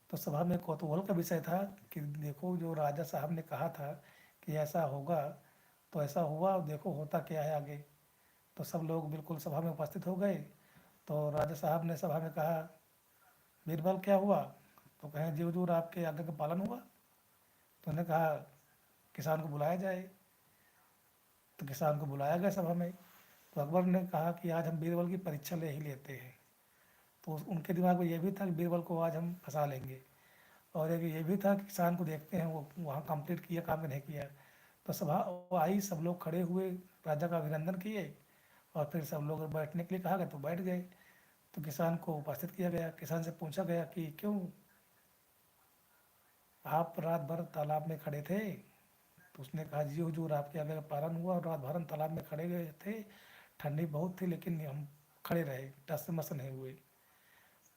तो सभा में कौतूहल का विषय था कि देखो जो राजा साहब ने कहा था कि ऐसा होगा, तो ऐसा हुआ, और देखो होता क्या है आगे। तो सब लोग बिल्कुल सभा में उपस्थित हो गए। तो राजा साहब ने सभा में कहा, बीरबल क्या हुआ? तो कहें जी हुजूर आपके आज्ञा का पालन हुआ। तो उन्होंने कहा किसान को बुलाया जाए। तो किसान को बुलाया गया सभा में। तो अकबर ने कहा कि आज हम बीरबल की परीक्षा ले ही लेते हैं। तो उनके दिमाग में ये भी था कि बीरबल को आज हम फंसा लेंगे। और एक ये भी था कि किसान को देखते हैं वो वहाँ कंप्लीट किया काम कि नहीं किया। तो सभा वो आई, सब लोग खड़े हुए, राजा का अभिनंदन किए, और फिर सब लोग बैठने के लिए कहा गया तो बैठ गए। तो किसान को उपस्थित किया गया। किसान से पूछा गया कि क्यों आप रात भर तालाब में खड़े थे? तो उसने कहा जी हुजूर आपके आगे का पालन हुआ और रात भर हम तालाब में खड़े गए थे। ठंडी बहुत थी लेकिन हम खड़े रहे, टस से मस नहीं हुए।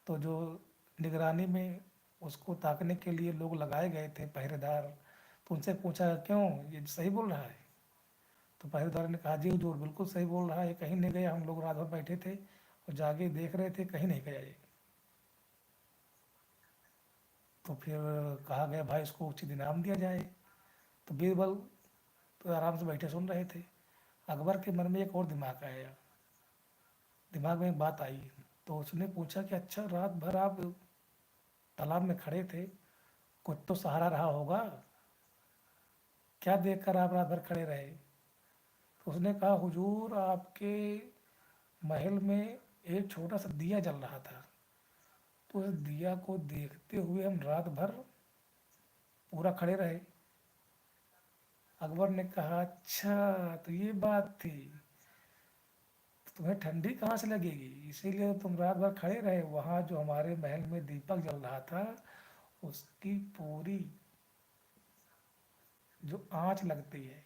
तो जो निगरानी में उसको ताकने के लिए लोग लगाए गए थे पहरेदार, तो उनसे पूछा क्यों ये सही बोल रहा है? तो पहरेदार ने कहा जी हुजूर बिल्कुल सही बोल रहा है, ये कहीं नहीं गया, हम लोग रात भर बैठे थे और जाके देख रहे थे, कहीं नहीं गया ये। तो फिर कहा गया भाई इसको उचित इनाम दिया जाए। तो बीरबल तो आराम से बैठे सुन रहे थे। अकबर के मन में एक और दिमाग में एक बात आई। तो उसने पूछा कि अच्छा रात भर आप तालाब में खड़े थे, कुछ तो सहारा रहा होगा, क्या देखकर आप रात भर खड़े रहे? तो उसने कहा हुजूर आपके महल में एक छोटा सा दिया जल रहा था, तो उस दिया को देखते हुए हम रात भर पूरा खड़े रहे। अकबर ने कहा अच्छा तो ये बात थी, तो तुम्हें ठंडी कहाँ से लगेगी, इसीलिए तुम रात भर खड़े रहे। वहाँ जो हमारे महल में दीपक जल रहा था, उसकी पूरी जो आँच लगती है,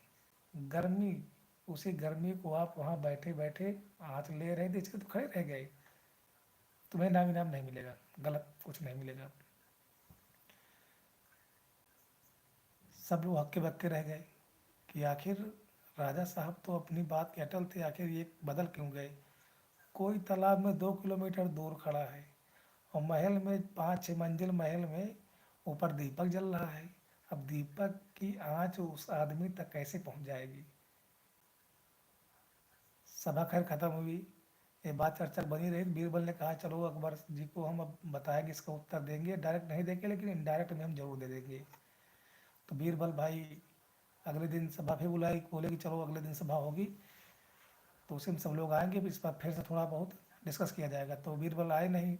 गर्मी, उसी गर्मी को आप वहाँ बैठे बैठे आँच ले रहे थे, इसके तो खड़े रह गए। तुम्हें नाम इनाम नहीं मिलेगा, गलत कुछ नहीं मिलेगा। सब लोग हक्के बक्के रह गए कि आखिर राजा साहब तो अपनी बात के अटल थे, आखिर ये बदल क्यों गए? कोई तालाब में 2 किलोमीटर दूर खड़ा है और महल में 5-6 मंजिल महल में ऊपर दीपक जल रहा है। अब दीपक की आंच उस आदमी तक कैसे पहुंच जाएगी? सभा खैर खत्म हुई। ये बात चर्चा बनी रही। बीरबल ने कहा चलो अकबर जी को हम अब बताएंगे, इसका उत्तर देंगे, डायरेक्ट नहीं देंगे लेकिन इनडायरेक्ट में हम जरूर दे देंगे। तो बीरबल भाई अगले दिन सभा फिर बुलाई, बोले कि चलो अगले दिन सभा होगी तो उसी में सब लोग आएंगे, इस पर फिर से थोड़ा बहुत डिस्कस किया जाएगा। तो बीरबल आए नहीं।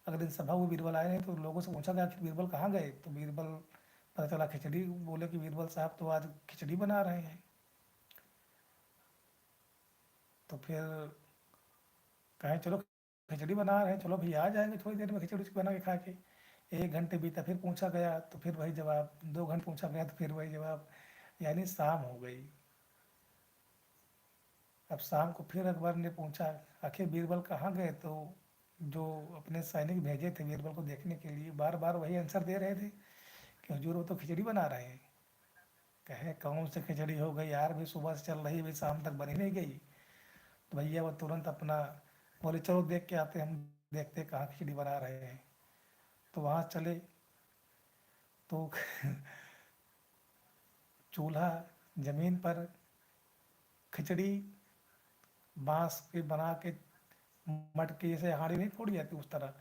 अगले दिन सभा हुई, बीरबल आए नहीं, तो लोगों से पूछा गया कि बीरबल कहाँ गए? तो बीरबल, पता चला खिचड़ी, बोले कि बीरबल साहब तो आज खिचड़ी बना रहे हैं। तो फिर कहें चलो खिचड़ी बना रहे हैं, चलो भैया आ जाएंगे थोड़ी देर में खिचड़ी उचड़ी बना के खा के। 1 घंटे बीता, फिर पूछा गया तो फिर वही जवाब, 2 घंटे पूछा गया तो फिर वही जवाब, यानी शाम हो गई। अब शाम को फिर अकबर ने पूछा आखिर बीरबल कहाँ गए? तो जो अपने सैनिक भेजे थे बीरबल को देखने के लिए, बार बार वही आंसर दे रहे थे कि हुजूर वो तो खिचड़ी बना रहे हैं। कहे कौन सी खिचड़ी हो गई यार, भी सुबह से चल रही, भी शाम तक बनी नहीं गई। तो भैया वो तुरंत अपना बोले चलो देख के आते हैं, हम देखते हैं कहाँ खिचड़ी बना रहे हैं। तो वहाँ चले तो चूल्हा, जमीन पर खिचड़ी, बांस के बना के मटके से हांडी नहीं फोड़ी जाती उस तरह,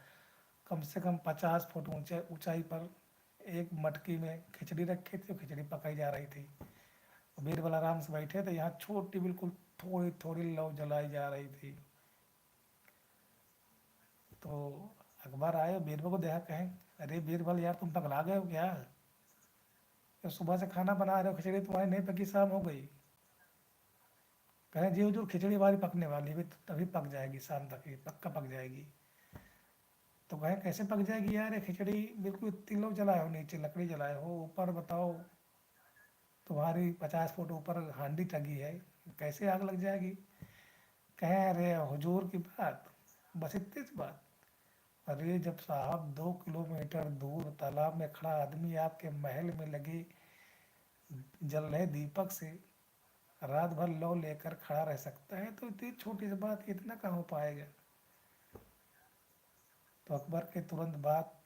कम से कम 50 फुट ऊंचे ऊंचाई पर एक मटकी में खिचड़ी रखी थी और खिचड़ी पकाई जा रही थी। बीरबल आराम से बैठे थे, यहाँ छोटी बिल्कुल थोड़ी थोड़ी लौ जलाई जा रही थी। तो अकबर आए, बीरबल को देखा, कहें अरे बीरबल यार तुम पगला गए हो क्या? ये सुबह से खाना बना रहे हो, खिचड़ी तुम्हारी नहीं पकी, शाम हो गई। कहें जी हुजूर खिचड़ी हमारी पकने वाली है, तभी पक जाएगी, शाम तक ही पक्का पक जाएगी। तो कहें कैसे पक जाएगी यार, ये खिचड़ी बिल्कुल इतनी लो जलाए हो, नीचे लकड़ी जलाए हो, ऊपर बताओ तुम्हारी 50 फुट ऊपर हांडी टंगी है, कैसे आग लग जाएगी? कहें अरे हुजूर की बात, बस इतनी सी बात। अरे जब साहब 2 किलोमीटर दूर तालाब में खड़ा आदमी आपके महल में लगे जल रहे दीपक से रात भर लौ लेकर खड़ा रह सकता है, तो इतनी छोटी सी बात इतना कहाँ हो पाएगा? तो अकबर के तुरंत बाद